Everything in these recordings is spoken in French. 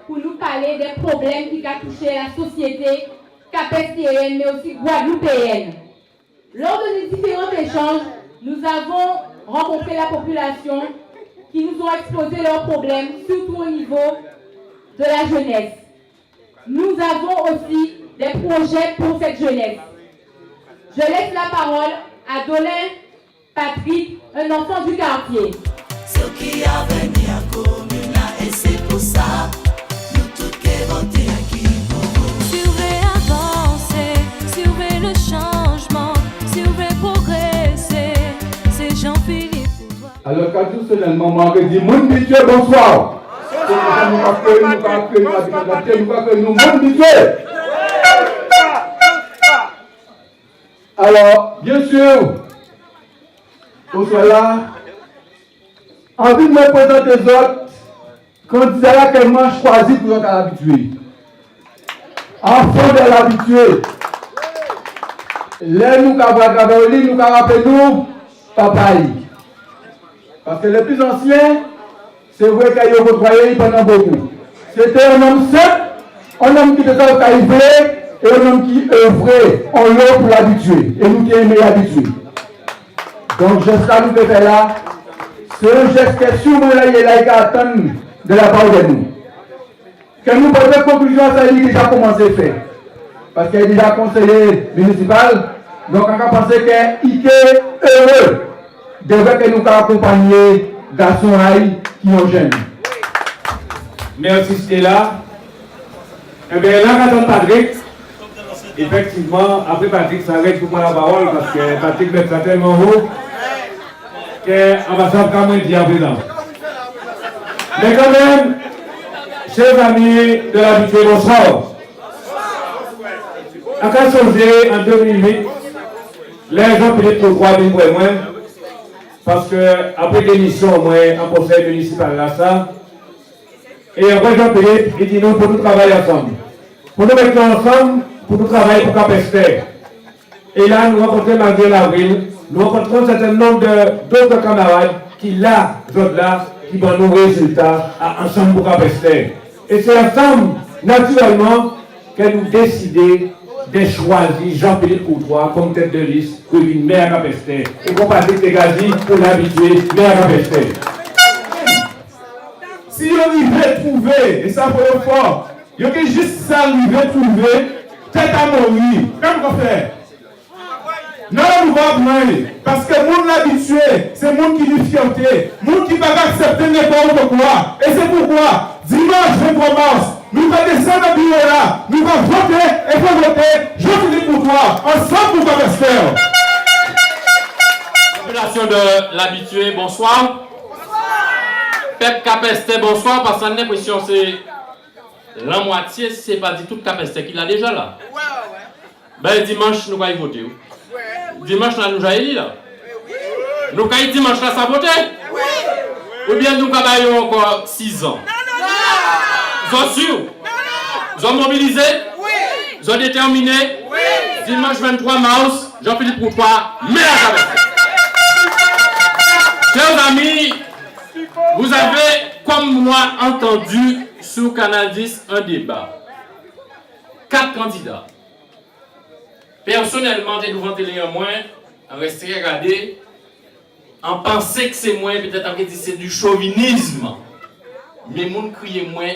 pour nous parler des problèmes qui ont touché la société capestienne, mais aussi guadeloupéenne. Lors de nos différents échanges, nous avons rencontré la population qui nous ont exposé leurs problèmes, surtout au niveau de la jeunesse. Nous avons aussi des projets pour cette jeunesse. Je laisse la parole à Dolin Patrick, un enfant du quartier. Ce qui a venu à commune et c'est pour ça, nous tous qui voter à qui Surveiller avancer, surveiller le changement, surveiller progresser, c'est Jean-Philippe. Alors quand tout seul maman qui dit mon bitué bonsoir. Alors, bien sûr, pour cela, envie de me présenter les autres candidats que moi choisi pour être habitué. Enfant de l'habitué. Là, nous avons rappelé nous, papa. Parce que les plus anciens, c'est vrai qu'il y a côtoyé pendant beaucoup. C'était un homme simple, un homme qui était au caïvé et un homme qui œuvrait en l'eau pour l'habituer. Et nous qui aimons l'habituer. Donc, je salue de faire là. C'est un geste qui est sûrement là, il est là, qui attend de la part de nous. Que nous portons conclusion à ça, il a déjà commencé à faire. Parce qu'il est déjà conseiller municipal. Donc, on a pensé qu'il est heureux de voir que nous accompagner garçons qui sont jeunes. Merci Stella. Eh bien, là, quand on Patrick, effectivement, après Patrick s'arrête pour prendre la parole parce que Patrick met ça tellement haut qu'on va savoir comment il dit à présent. Mais quand même, chers amis de l'habitué, bonsoir. À Kassonzé, en 2008, les gens peut-être pour 3 000 pour moi. Parce que après l'émission, moi, en conseil municipal là, ça, et après Jean-Philippe, il dit nous pour nous travailler ensemble. Pour nous mettre ensemble, pour nous travailler pour Capester. Et là, nous rencontrons malgré l'avril, nous rencontrons un certain nombre d'autres camarades qui là, qui vont nous résultats ensemble pour Capester. Et c'est ensemble, naturellement, que nous décidons de choisir Jean-Philippe Courtois comme tête de liste pour une maire à Capester. Et pour Patrick Tegazi pour l'habituer maire à Capester. Si on y veut trouver, et ça faut fort, il y a juste ça, on veut trouver, tête à mourir. Comme qu'on fait. Non, nous va prendre. Parce que le monde l'habitué, c'est le monde qui lui fierté. Le monde qui ne va pas accepter n'importe quoi. Et c'est pourquoi, dimanche 23 mars, nous allons descendre au bureau là, nous allons voter et pour voter, Jean-Philippe Courtois, ensemble pour Capester. Population de l'habitué, bonsoir. Peuple Capester, bonsoir, parce qu'on a l'impression que c'est la moitié, si ce n'est pas dit tout Capester qu'il a déjà là. Ben dimanche, nous allons voter. Dimanche, là, nous allons élire là. Nous allons dimanche là, sans voter. Ou bien nous allons encore 6 ans. Vous êtes sûrs? Vous êtes mobilisés? Vous êtes déterminés? Dimanche 23 mars, Jean-Philippe Courtois, maire à Capester. Chers amis, vous avez, comme moi, entendu sur Canal 10 un débat. 4 candidats. Personnellement, des nouveaux télé en moins, en rester regardé, en pensant que c'est moins, peut-être en dit c'est du chauvinisme. Mais moun crier moins,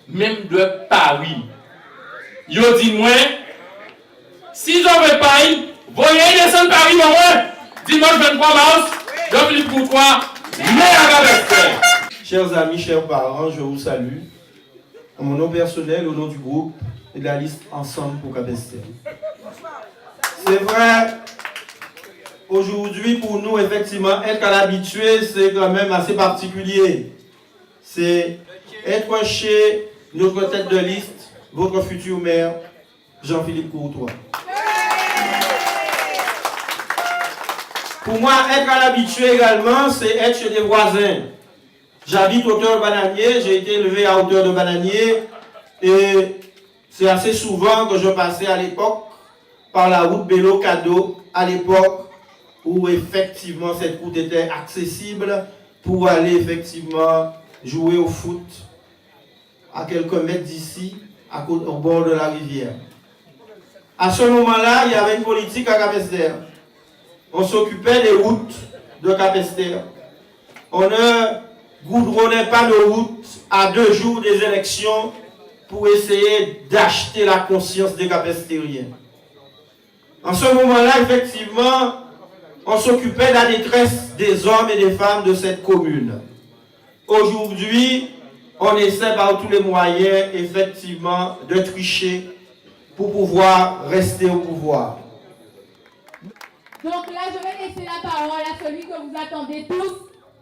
même de Paris. Yo dit moins, si j'en veux pas, voyez descendre Paris en moins, dimanche 23 mars, Jean-Philippe Courtois, maire à Capester. Chers amis, chers parents, je vous salue. En mon nom personnel, au nom du groupe et de la liste Ensemble pour Capester. C'est vrai, aujourd'hui pour nous, effectivement, être à l'habitué, c'est quand même assez particulier. C'est être chez notre tête de liste, votre futur maire, Jean-Philippe Courtois. Pour moi, être à l'habitué également, c'est être chez des voisins. J'habite hauteur de Bananier, j'ai été élevé à hauteur de Bananier et c'est assez souvent que je passais à l'époque par la route Bélo Cadeau, à l'époque où effectivement cette route était accessible pour aller effectivement jouer au foot à quelques mètres d'ici, au bord de la rivière. À ce moment-là, il y avait une politique à Cap-Esther. On s'occupait des routes de Cap-Esther. On ne goudronnait pas de route à 2 jours des élections pour essayer d'acheter la conscience des Cap-Estériens. En ce moment-là, effectivement, on s'occupait de la détresse des hommes et des femmes de cette commune. Aujourd'hui, on essaie par tous les moyens, effectivement, de tricher pour pouvoir rester au pouvoir. Donc là, je vais laisser la parole à celui que vous attendez tous,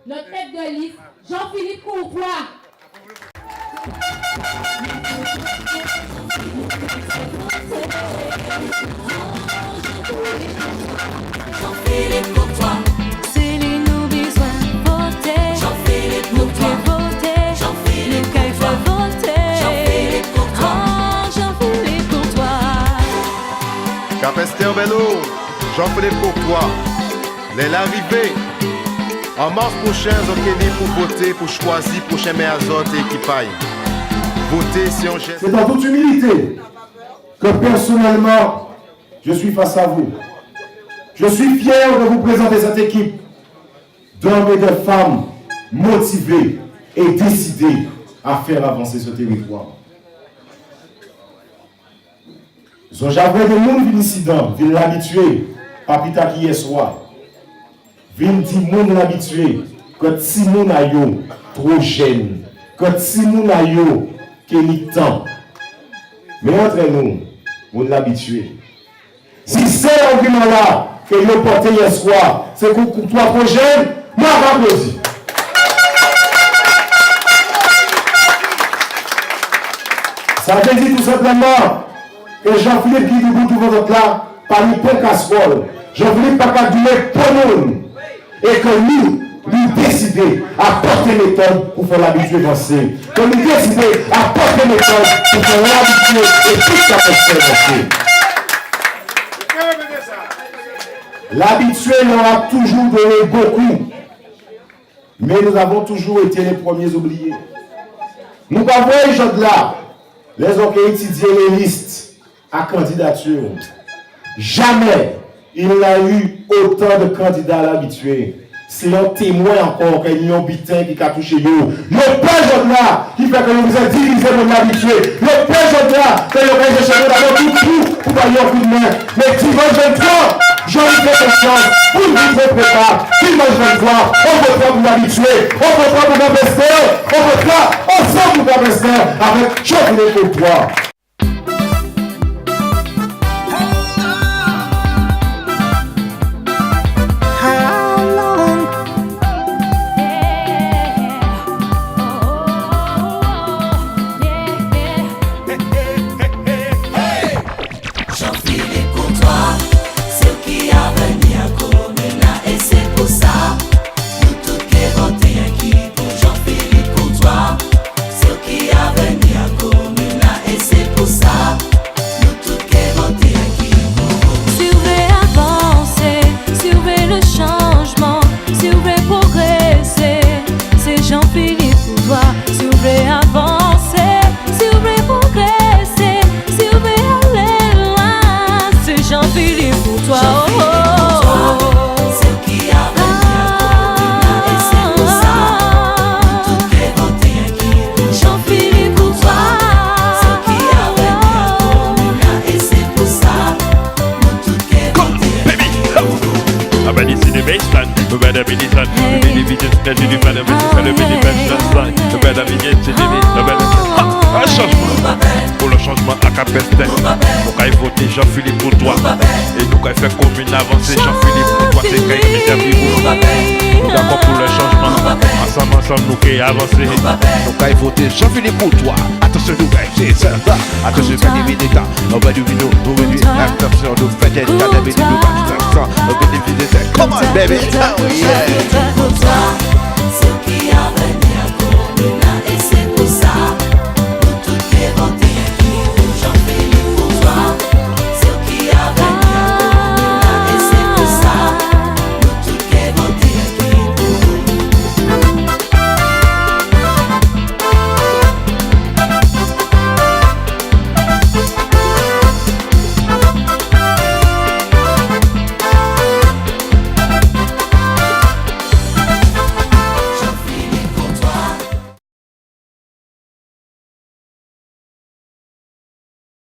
notre tête de liste, Jean-Philippe Courtois. Jean-Philippe Courtois, Céline nous besoin voter. Jean-Philippe Nous Courtois, qui voter. Jean-Philippe Nous qui Courtois, fait voter. Jean-Philippe Courtois. Oh, Jean-Philippe Courtois. Cap-Esther Bello, Jean-Philippe Courtois, l'arrivée. En mars prochain, vous allez pour voter, pour choisir prochain maire Azote et équipaille. Voter, c'est un geste. C'est dans toute humilité que personnellement, je suis face à vous. Je suis fier de vous présenter cette équipe d'hommes et de femmes motivés et décidés à faire avancer ce territoire. J'avais des gens qui ici, qui l'habitué, papita qui hier soir. Vin di moun l'habitué, quand si moun a yo trop jeune, quand si moun a yo qu'il temps. Mais entre nous, moun l'habitué. Si c'est l'argument là que yo porté hier soir, c'est que toi trop jeune, m'a applaudi. Ça veut dire tout simplement que Jean-Philippe qui dit tout votre là, par une bonne casserole. Jean-Philippe pas qu'à durer pour nous. Et que nous décidons à porter méthode pour faire l'habitude avancer. Que nous décidons à porter méthode pour faire l'habitude et tout ça pour faire avancer. L'habitué aura toujours donné beaucoup. Mais nous avons toujours été les premiers oubliés. Nous avons les gens de là, les gens qui étudient les listes à candidature. Jamais il n'y a eu autant de candidats à l'habitué. C'est un témoin encore qu'il y a un butin qui a touché nous. Le père là qui fait que nous avons divisé mon habitué. Le père là que nous avons cherché d'abord tout pour bailler un coup de main. Mais dimanche 23, j'en ai fait confiance. Pour vous préparer. Dimanche 23, on votera pour l'habitué. On votera pour Cap-Esther. On votera ensemble pour Cap-Esther avec Jean-Philippe Courtois. Jean-Philippe Courtois, c'est qui a venu à commune là et c'est pour ça. Nous tous qui votons qui pour Jean-Philippe Courtois, c'est qui a venu à commune là et c'est pour ça. Nous tous qui votons qui pour. Si vous voulez avancer, si vous voulez le changement, si vous voulez progresser, c'est Jean-Philippe Courtois. Si vous voulez avancer, si vous voulez progresser, si vous voulez aller loin, c'est Jean-Philippe Courtois. C'est qui a venu à commune là et c'est pour ça. Nous tous qui votons qui pour Jean-Philippe Courtois. c'est qui a venu à commune là et c'est pour ça. Nous tous qui votons qui pour. I bet it's in the baseline. No better be this one. No better be this one. No better be this one. No better be this one. No better be this one. No better. Un changement. Pour le changement à Cap-Esther. Nous allons voter Jean-Philippe Courtois. Et nous allons faire commune avancée. Jean-Philippe Courtois, c'est qu'il y a des nous d'accord pour le changement. Ensemble, nous allons avancer. Nous allons voter Jean-Philippe Courtois. Attention, nous allons c'est ça. Attention, nous allons dire on va du vidéo, nous allons dire attention, nous faisons des vidéos. On va dire come on, baby. Oh, yeah.